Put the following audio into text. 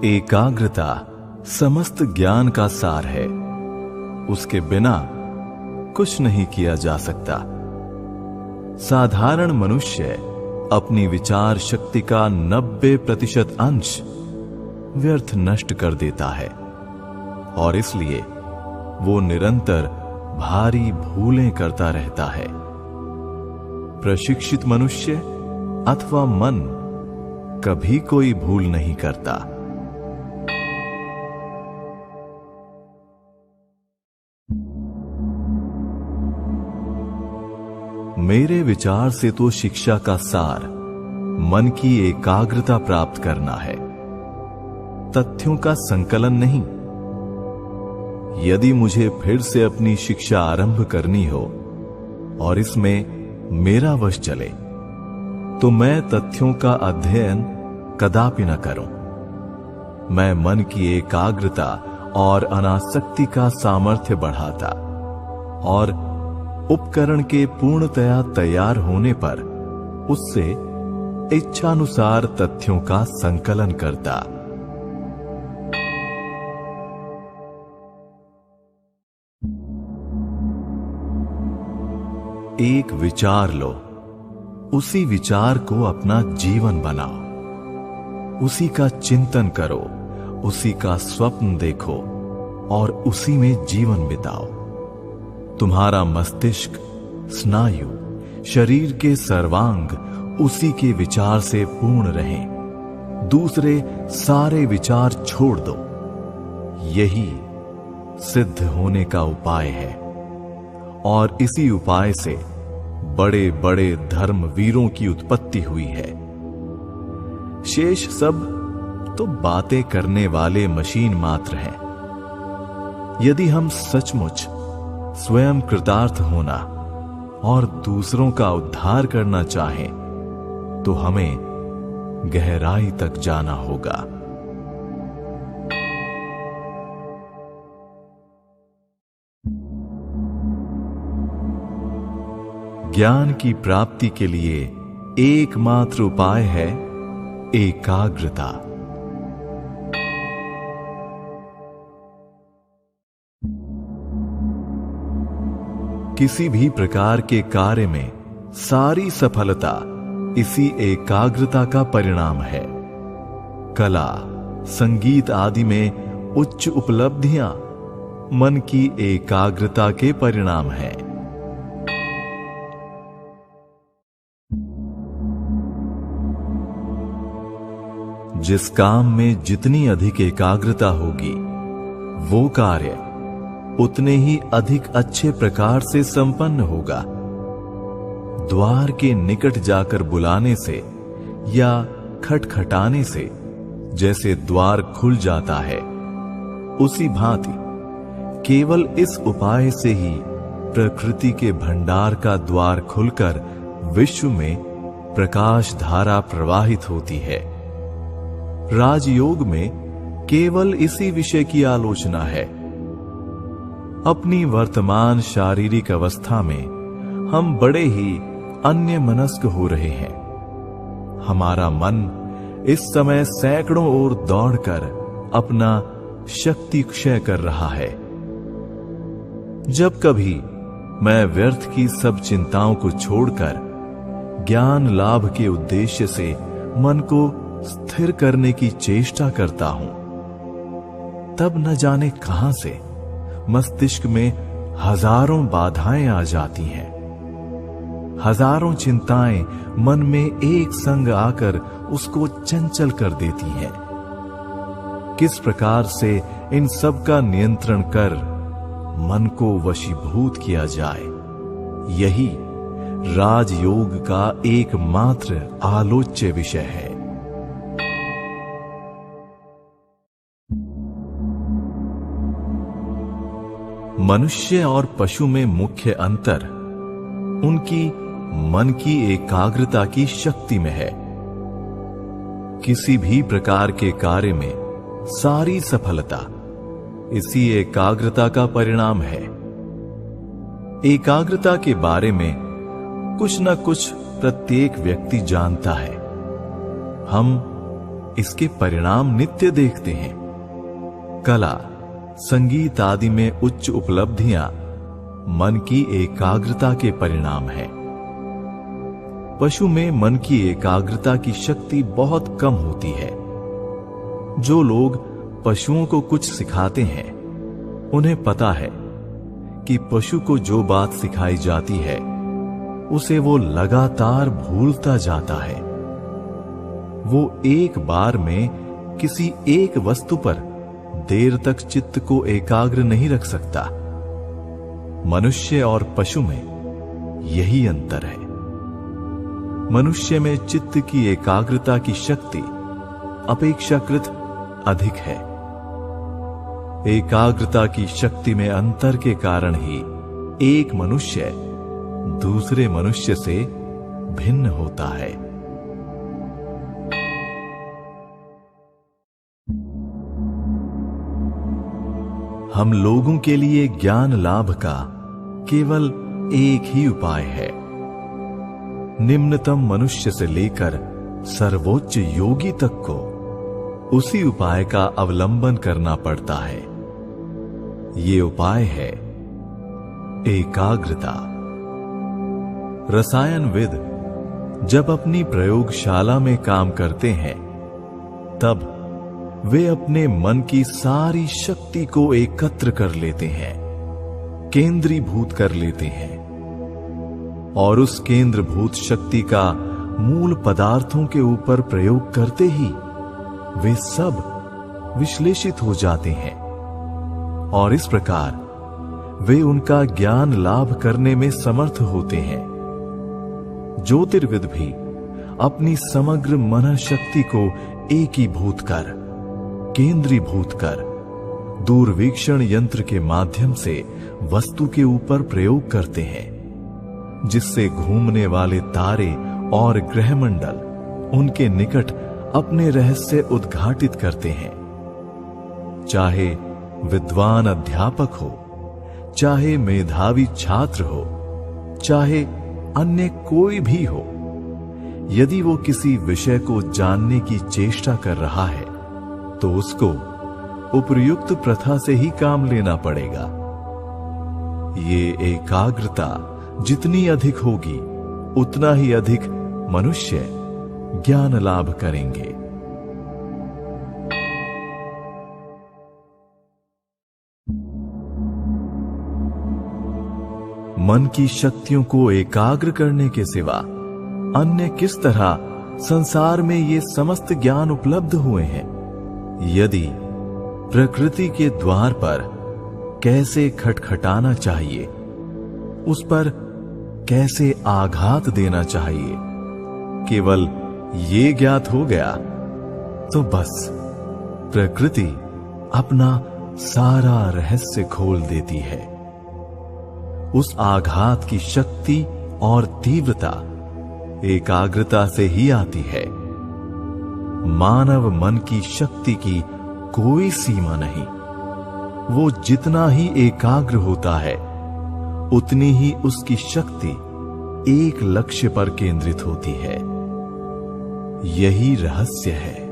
एकाग्रता समस्त ज्ञान का सार है। उसके बिना कुछ नहीं किया जा सकता। साधारण मनुष्य अपनी विचार शक्ति का 90% अंश व्यर्थ नष्ट कर देता है और इसलिए वो निरंतर भारी भूलें करता रहता है। प्रशिक्षित मनुष्य अथवा मन कभी कोई भूल नहीं करता। मेरे विचार से तो शिक्षा का सार मन की एकाग्रता प्राप्त करना है, तथ्यों का संकलन नहीं। यदि मुझे फिर से अपनी शिक्षा आरंभ करनी हो और इसमें मेरा वश चले तो मैं तथ्यों का अध्ययन कदापि न करूं। मैं मन की एकाग्रता और अनासक्ति का सामर्थ्य बढ़ाता और उपकरण के पूर्णतया तैयार होने पर उससे इच्छानुसार तथ्यों का संकलन करता। एक विचार लो, उसी विचार को अपना जीवन बनाओ, उसी का चिंतन करो, उसी का स्वप्न देखो और उसी में जीवन बिताओ। तुम्हारा मस्तिष्क, स्नायु, शरीर के सर्वांग उसी के विचार से पूर्ण रहें। दूसरे सारे विचार छोड़ दो। यही सिद्ध होने का उपाय है और इसी उपाय से बड़े बड़े धर्मवीरों की उत्पत्ति हुई है। शेष सब तो बातें करने वाले मशीन मात्र हैं। यदि हम सचमुच स्वयं कृतार्थ होना और दूसरों का उद्धार करना चाहें तो हमें गहराई तक जाना होगा। ज्ञान की प्राप्ति के लिए एकमात्र उपाय है एकाग्रता। किसी भी प्रकार के कार्य में सारी सफलता इसी एकाग्रता का परिणाम है। कला, संगीत आदि में उच्च उपलब्धियां मन की एकाग्रता के परिणाम है। जिस काम में जितनी अधिक एकाग्रता होगी वो कार्य उतने ही अधिक अच्छे प्रकार से संपन्न होगा। द्वार के निकट जाकर बुलाने से या खटखटाने से जैसे द्वार खुल जाता है, उसी भांति केवल इस उपाय से ही प्रकृति के भंडार का द्वार खुलकर विश्व में प्रकाश धारा प्रवाहित होती है। राजयोग में केवल इसी विषय की आलोचना है। अपनी वर्तमान शारीरिक अवस्था में हम बड़े ही अन्यमनस्क हो रहे हैं। हमारा मन इस समय सैकड़ों ओर दौड़कर अपना शक्ति क्षय कर रहा है। जब कभी मैं व्यर्थ की सब चिंताओं को छोड़कर ज्ञान लाभ के उद्देश्य से मन को स्थिर करने की चेष्टा करता हूं, तब न जाने कहां से मस्तिष्क में हजारों बाधाएं आ जाती हैं। हजारों चिंताएं मन में एक संग आकर उसको चंचल कर देती हैं। किस प्रकार से इन सब का नियंत्रण कर मन को वशीभूत किया जाए, यही राजयोग का एकमात्र आलोच्य विषय है। मनुष्य और पशु में मुख्य अंतर उनकी मन की एकाग्रता की शक्ति में है। किसी भी प्रकार के कार्य में सारी सफलता इसी एकाग्रता का परिणाम है। एकाग्रता के बारे में कुछ न कुछ प्रत्येक व्यक्ति जानता है। हम इसके परिणाम नित्य देखते हैं। कला, संगीत आदि में उच्च उपलब्धियां मन की एकाग्रता के परिणाम है। पशु में मन की एकाग्रता की शक्ति बहुत कम होती है। जो लोग पशुओं को कुछ सिखाते हैं, उन्हें पता है कि पशु को जो बात सिखाई जाती है उसे वो लगातार भूलता जाता है। वो एक बार में किसी एक वस्तु पर देर तक चित्त को एकाग्र नहीं रख सकता। मनुष्य और पशु में यही अंतर है। मनुष्य में चित्त की एकाग्रता की शक्ति अपेक्षाकृत अधिक है। एकाग्रता की शक्ति में अंतर के कारण ही एक मनुष्य दूसरे मनुष्य से भिन्न होता है। हम लोगों के लिए ज्ञान लाभ का केवल एक ही उपाय है। निम्नतम मनुष्य से लेकर सर्वोच्च योगी तक को उसी उपाय का अवलंबन करना पड़ता है। ये उपाय है एकाग्रता। रसायनविद जब अपनी प्रयोगशाला में काम करते हैं, तब वे अपने मन की सारी शक्ति को एकत्र कर लेते हैं, केंद्रीभूत कर लेते हैं, और उस केंद्रभूत शक्ति का मूल पदार्थों के ऊपर प्रयोग करते ही वे सब विश्लेषित हो जाते हैं, और इस प्रकार वे उनका ज्ञान लाभ करने में समर्थ होते हैं। ज्योतिर्विद भी अपनी समग्र मन शक्ति को एकीभूत कर, केंद्रीभूत कर, दूरवीक्षण यंत्र के माध्यम से वस्तु के ऊपर प्रयोग करते हैं, जिससे घूमने वाले तारे और ग्रहमंडल उनके निकट अपने रहस्य उद्घाटित करते हैं। चाहे विद्वान अध्यापक हो, चाहे मेधावी छात्र हो, चाहे अन्य कोई भी हो, यदि वो किसी विषय को जानने की चेष्टा कर रहा है तो उसको उपर्युक्त प्रथा से ही काम लेना पड़ेगा। ये एकाग्रता जितनी अधिक होगी, उतना ही अधिक मनुष्य ज्ञान लाभ करेंगे। मन की शक्तियों को एकाग्र करने के सिवा अन्य किस तरह संसार में ये समस्त ज्ञान उपलब्ध हुए हैं? यदि प्रकृति के द्वार पर कैसे खटखटाना चाहिए, उस पर कैसे आघात देना चाहिए, केवल ये ज्ञात हो गया तो बस प्रकृति अपना सारा रहस्य खोल देती है। उस आघात की शक्ति और तीव्रता एकाग्रता से ही आती है। मानव मन की शक्ति की कोई सीमा नहीं। वो जितना ही एकाग्र होता है, उतनी ही उसकी शक्ति एक लक्ष्य पर केंद्रित होती है। यही रहस्य है।